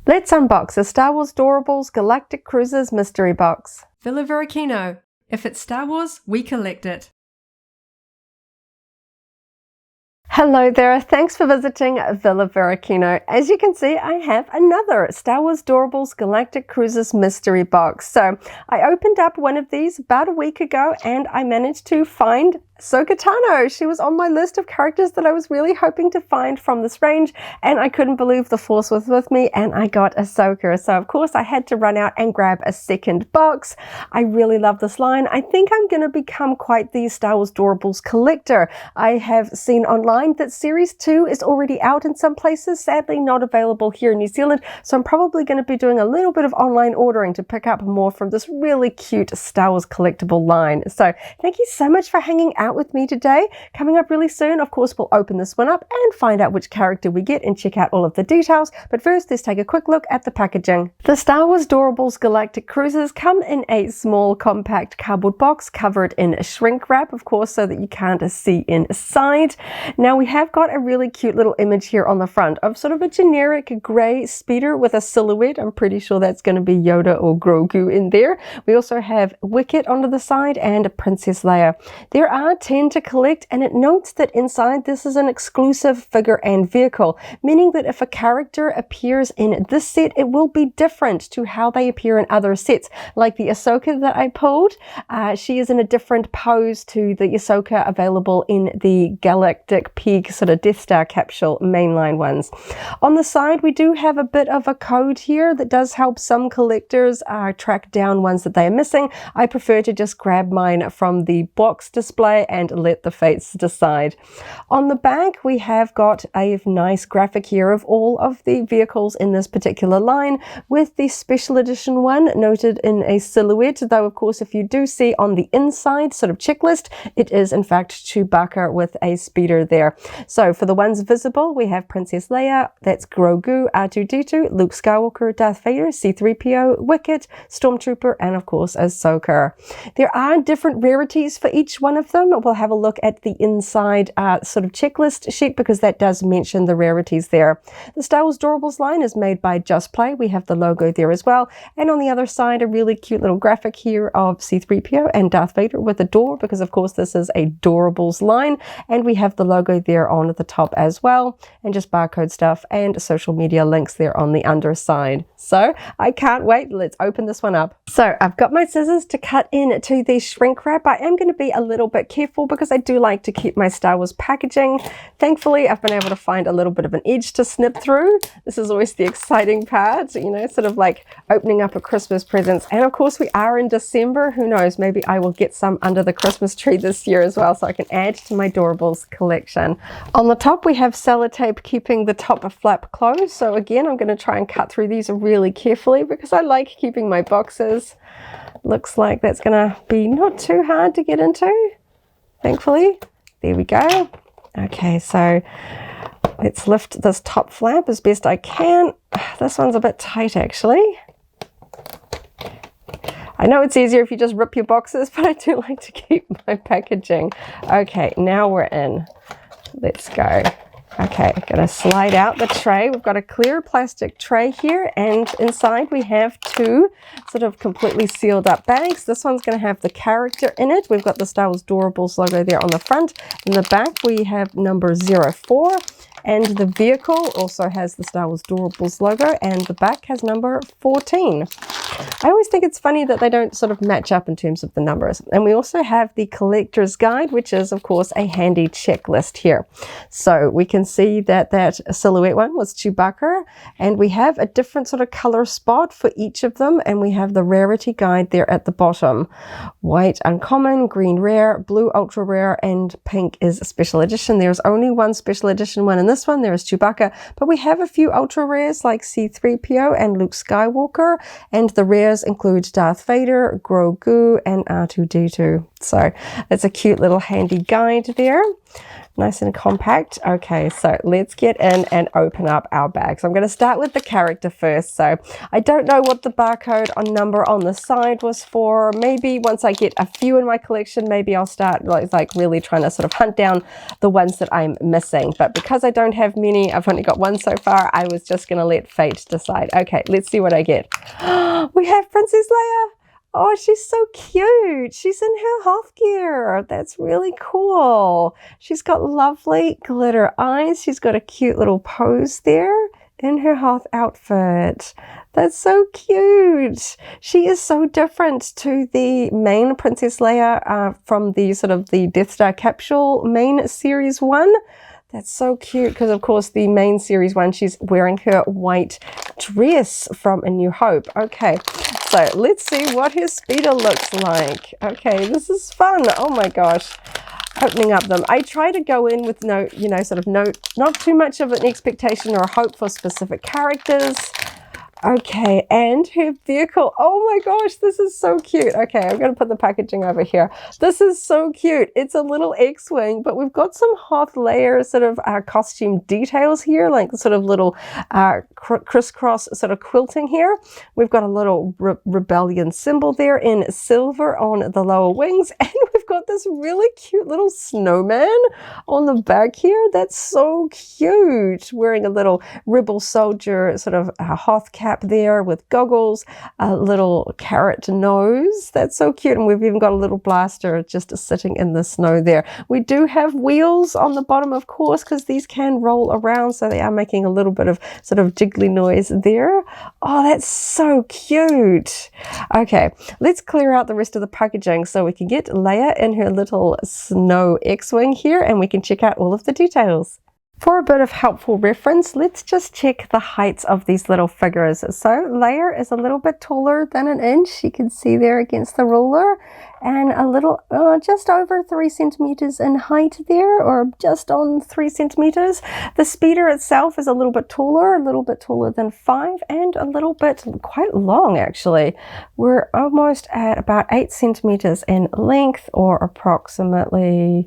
Let's unbox a Star Wars Doorables Galactic Cruisers mystery box. Villa Varykino. If it's Star Wars, we collect it. Hello there, thanks for visiting Villa Varykino. As you can see, I have another Star Wars Doorables Galactic Cruisers mystery box. So I opened up one of these about a week ago and I managed to find Ahsoka Tano. She was on my list of characters that I was really hoping to find from this range, and I couldn't believe the Force was with me and I got Ahsoka. So of course I had to run out and grab a second box. I really love this line. I think I'm going to become quite the Star Wars Doorables collector. I have seen online that Series 2 is already out in some places, sadly not available here in New Zealand, so I'm probably going to be doing a little bit of online ordering to pick up more from this really cute Star Wars collectible line. So thank you so much for hanging out with me today. Coming up really soon, of course, we'll open this one up and find out which character we get and check out all of the details. But first, let's take a quick look at the packaging. The Star Wars Doorables Galactic Cruisers come in a small compact cardboard box covered in shrink wrap, of course, so that you can't see inside. Now we have got a really cute little image here on the front of sort of a generic grey speeder with a silhouette. I'm pretty sure that's going to be Yoda or Grogu in there. We also have Wicket onto the side and Princess Leia. There are 10 to collect, and it notes that inside this is an exclusive figure and vehicle, meaning that if a character appears in this set, it will be different to how they appear in other sets. Like the Ahsoka that I pulled, she is in a different pose to the Ahsoka available in the Galactic Peg sort of Death Star capsule mainline ones. On the side, we do have a bit of a code here that does help some collectors track down ones that they are missing. I prefer to just grab mine from the box display and let the fates decide. On the back, we have got a nice graphic here of all of the vehicles in this particular line, with the special edition one noted in a silhouette, though of course if you do see on the inside sort of checklist, it is in fact Chewbacca with a speeder there. So for the ones visible, we have Princess Leia, that's Grogu, R2-D2, Luke Skywalker, Darth Vader, C-3PO, Wicket, Stormtrooper, and of course Ahsoka. There are different rarities for each one of them. We'll have a look at the inside sort of checklist sheet because that does mention the rarities there. The Star Wars Doorables line is made by Just Play. We have the logo there as well. And on the other side, a really cute little graphic here of C-3PO and Darth Vader with a door, because of course this is a Doorables line. And we have the logo there on the top as well, and just barcode stuff and social media links there on the underside. So I can't wait. Let's open this one up. So I've got my scissors to cut into the shrink wrap. I am going to be a little bit careful because I do like to keep my Star Wars packaging. Thankfully, I've been able to find a little bit of an edge to snip through. This is always the exciting part, you know, sort of like opening up a Christmas present. And of course, we are in December. Who knows? Maybe I will get some under the Christmas tree this year as well, so I can add to my Doorables collection. On the top, we have sellotape keeping the top flap closed. So again, I'm going to try and cut through these really carefully because I like keeping my boxes. Looks like that's going to be not too hard to get into, thankfully. There we go. Okay, so let's lift this top flap as best I can. This one's a bit tight, actually. I know it's easier if you just rip your boxes, but I do like to keep my packaging. Okay, now we're in. Let's go. Okay, gonna slide out the tray. We've got a clear plastic tray here, and inside we have two sort of completely sealed up bags. This one's gonna have the character in it. We've got the Star Wars Doorables logo there on the front. In the back we have number 04. And the vehicle also has the Star Wars Doorables logo, and the back has number 14. I always think it's funny that they don't sort of match up in terms of the numbers. And we also have the collector's guide, which is of course a handy checklist here. So we can see that that silhouette one was Chewbacca, and we have a different sort of color spot for each of them, and we have the rarity guide there at the bottom. White uncommon, green rare, blue ultra rare, and pink is a special edition. There's only one special edition one in this one. There is Chewbacca, but we have a few ultra rares like C-3PO and Luke Skywalker, and the rares include Darth Vader, Grogu, and R2-D2. So it's a cute little handy guide there. Nice and compact. Okay, so let's get in and open up our bag. So I'm going to start with the character first. So I don't know what the barcode or number on the side was for. Maybe once I get a few in my collection, maybe I'll start like really trying to sort of hunt down the ones that I'm missing. But because I don't have many, I've only got one so far, I was just going to let fate decide. Okay, let's see what I get. We have Princess Leia. Oh, she's so cute. She's in her Hoth gear. That's really cool. She's got lovely glitter eyes. She's got a cute little pose there in her Hoth outfit. That's so cute. She is so different to the main Princess Leia from the sort of the Death Star capsule main series 1. That's so cute because, of course, the main series 1, she's wearing her white dress from A New Hope. Okay, so let's see what her speeder looks like. Okay, this is fun. Oh my gosh. Opening up them. I try to go in with not too much of an expectation or a hope for specific characters. Okay, and her vehicle. Oh my gosh, this is so cute. Okay, I'm going to put the packaging over here. This is so cute. It's a little X-Wing, but we've got some Hoth layer sort of costume details here, like sort of little crisscross sort of quilting here. We've got a little rebellion symbol there in silver on the lower wings, and we've got this really cute little snowman on the back here. That's so cute. Wearing a little rebel soldier sort of Hoth cap there with goggles, a little carrot nose. That's so cute. And we've even got a little blaster just sitting in the snow there. We do have wheels on the bottom, of course, because these can roll around, so they are making a little bit of sort of jiggly noise there. Oh, that's so cute. Okay, let's clear out the rest of the packaging so we can get Leia in her little snow X-Wing here, and we can check out all of the details. For a bit of helpful reference, let's just check the heights of these little figures. So Leia is a little bit taller than an inch. You can see there against the ruler, and a little, just over 3 centimeters in height there, or just on 3 centimeters. The speeder itself is a little bit taller than 5, and a little bit quite long actually. We're almost at about 8 centimeters in length, or approximately,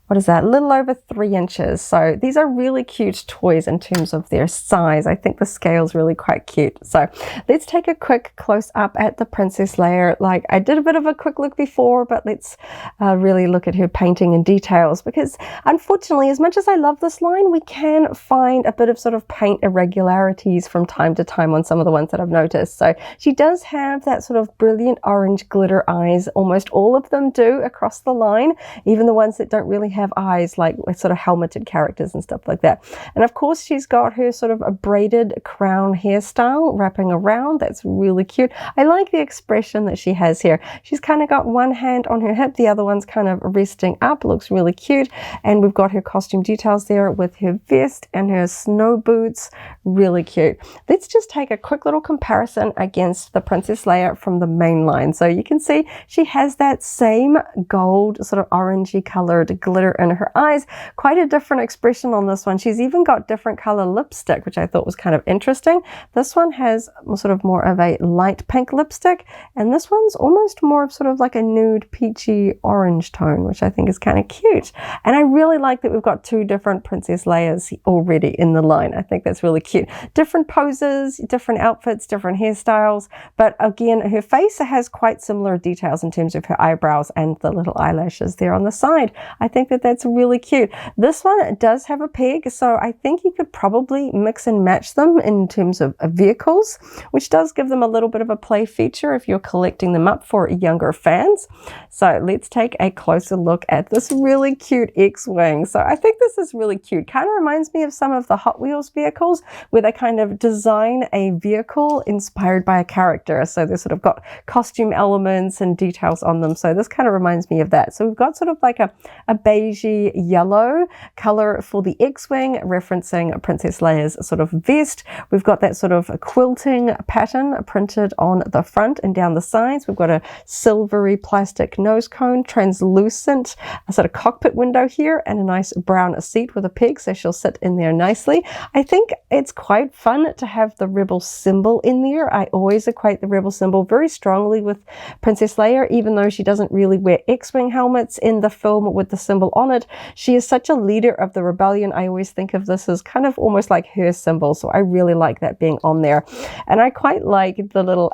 what is that, a little over 3 inches. So these are really cute toys in terms of their size. I think the scale's really quite cute. So let's take a quick close up at the Princess Leia. Like I did a bit of a quick look before, but let's really look at her painting and details, because unfortunately, as much as I love this line, we can find a bit of sort of paint irregularities from time to time on some of the ones that I've noticed. So she does have that sort of brilliant orange glitter eyes. Almost all of them do across the line, even the ones that don't really have eyes, like sort of helmeted characters and stuff like that. And of course, she's got her sort of a braided crown hairstyle wrapping around. That's really cute. I like the expression that she has here. She's kind of got one hand on her hip, the other one's kind of resting up. Looks really cute. And we've got her costume details there with her vest and her snow boots. Really cute. Let's just take a quick little comparison against the Princess Leia from the main line. So you can see she has that same gold sort of orangey colored glitter in her eyes. Quite a different expression on this one. She's even got different color lipstick, which I thought was kind of interesting. This one has sort of more of a light pink lipstick, and this one's almost more of sort of like a nude peachy orange tone, which I think is kind of cute. And I really like that we've got 2 different Princess Leias already in the line. I think that's really cute. Different poses, different outfits, different hairstyles, but again, her face has quite similar details in terms of her eyebrows and the little eyelashes there on the side. I think that that's really cute. This one does have a peg, so I think you could probably mix and match them in terms of vehicles, which does give them a little bit of a play feature if you're collecting them up for younger fans. So let's take a closer look at this really cute X-Wing. So I think this is really cute. Kind of reminds me of some of the Hot Wheels vehicles where they kind of design a vehicle inspired by a character. So they've sort of got costume elements and details on them. So this kind of reminds me of that. So we've got sort of like a beigey yellow color for the X-Wing, referencing Princess Leia's sort of vest. We've got that sort of quilting pattern printed on the front and down the sides. We've got a silvery plastic nose cone, translucent sort of cockpit window here, and a nice brown seat with a peg, so she'll sit in there nicely. I think it's quite fun to have the Rebel symbol in there. I always equate the Rebel symbol very strongly with Princess Leia, even though she doesn't really wear X-Wing helmets in the film with the symbol on it. She is such a leader of the rebellion. I always think of this as kind of almost like her symbol, so I really like that being on there. And I quite like the little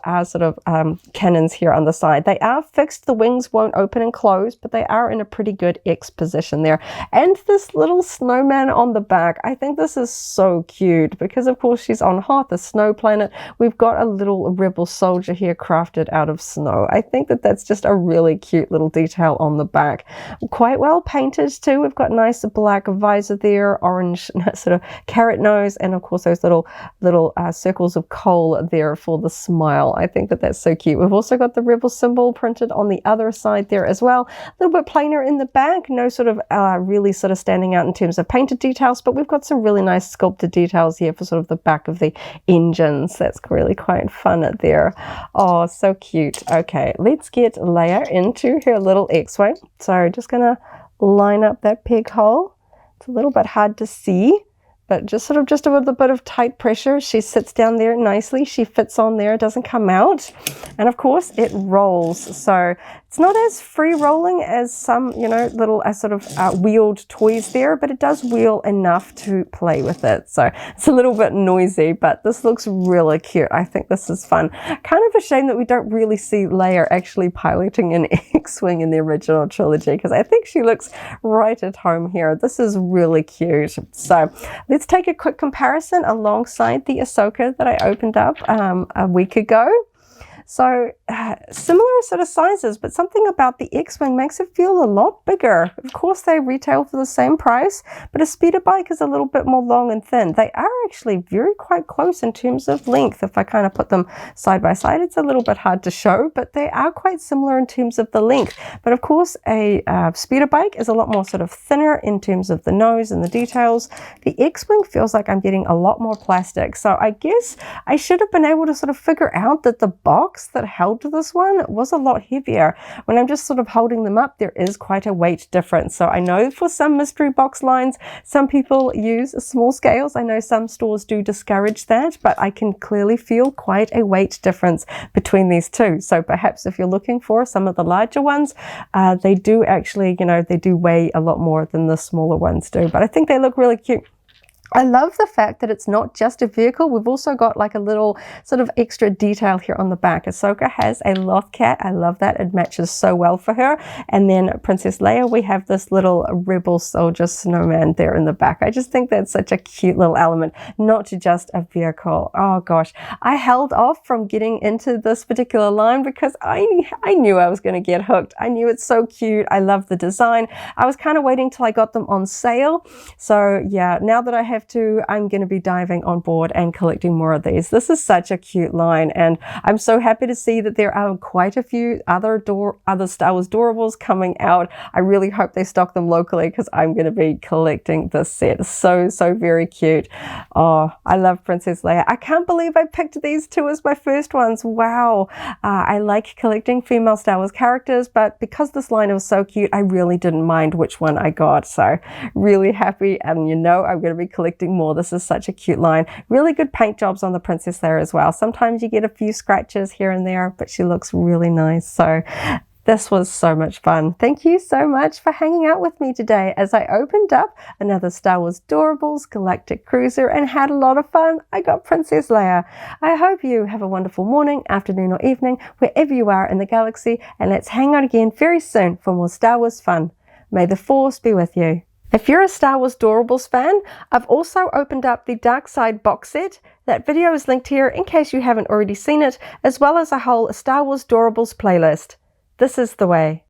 cannons here on the side. They are fixed, the wings won't open and close, but they are in a pretty good X position there. And this little snowman on the back, I think this is so cute because of course she's on Hoth, a snow planet. We've got a little Rebel soldier here crafted out of snow. I think that that's just a really cute little detail on the back. Quite well painted too. We've got nice black visor there, orange sort of carrot nose, and of course those little circles of coal there for the smile. I think that that's so cute. We've also got the Rebel symbol printed on the other side there as well. A little bit plainer in the back, no sort of really sort of standing out in terms of painted details, but we've got some really nice sculpted details here for sort of the back of the engines. That's really quite fun there. Oh, so cute. Okay, let's get Leia into her little X-Wing. So just gonna line up that peg hole. It's a little bit hard to see, but just with a bit of tight pressure, she sits down there nicely. She fits on there, doesn't come out. And of course it rolls. So it's not as free rolling as some, you know, little wheeled toys there, but it does wheel enough to play with it. So it's a little bit noisy, but this looks really cute. I think this is fun. Kind of a shame that we don't really see Leia actually piloting an X-Wing in the original trilogy, because I think she looks right at home here. This is really cute. So let's take a quick comparison alongside the Ahsoka that I opened up a week ago. So similar sort of sizes, but something about the X-Wing makes it feel a lot bigger. Of course, they retail for the same price, but a speeder bike is a little bit more long and thin. They are actually quite close in terms of length. If I kind of put them side by side, it's a little bit hard to show, but they are quite similar in terms of the length. But of course, a speeder bike is a lot more sort of thinner in terms of the nose and the details. The X-Wing feels like I'm getting a lot more plastic. So I guess I should have been able to sort of figure out that the box that held to this one was a lot heavier. When I'm just sort of holding them up, there is quite a weight difference. So I know for some mystery box lines, some people use small scales. I know some stores do discourage that, but I can clearly feel quite a weight difference between these two. So perhaps if you're looking for some of the larger ones, they do actually, you know, they do weigh a lot more than the smaller ones do, but I think they look really cute. I love the fact that it's not just a vehicle. We've also got like a little sort of extra detail here on the back. Ahsoka has a loft cat. I love that. It matches so well for her. And then Princess Leia, we have this little Rebel soldier snowman there in the back. I just think that's such a cute little element, not just a vehicle. Oh gosh, I held off from getting into this particular line because I knew I was going to get hooked. I knew it's so cute. I love the design. I was kind of waiting till I got them on sale. So yeah, now that I have I'm going to be diving on board and collecting more of these. This is such a cute line, and I'm so happy to see that there are quite a few other Star Wars Doorables coming out. I really hope they stock them locally because I'm going to be collecting this set. So very cute. Oh, I love Princess Leia. I can't believe I picked these two as my first ones. Wow. I like collecting female Star Wars characters, but because this line was so cute, I really didn't mind which one I got. So really happy, and you know I'm going to be collecting more. This is such a cute line. Really good paint jobs on the Princess Leia as well. Sometimes you get a few scratches here and there, but she looks really nice. So this was so much fun. Thank you so much for hanging out with me today as I opened up another Star Wars Doorables Galactic Cruiser and had a lot of fun. I got Princess Leia. I hope you have a wonderful morning, afternoon, or evening, wherever you are in the galaxy, and let's hang out again very soon for more Star Wars fun. May the Force be with you. If you're a Star Wars Doorables fan, I've also opened up the Dark Side box set. That video is linked here in case you haven't already seen it, as well as a whole Star Wars Doorables playlist. This is the way.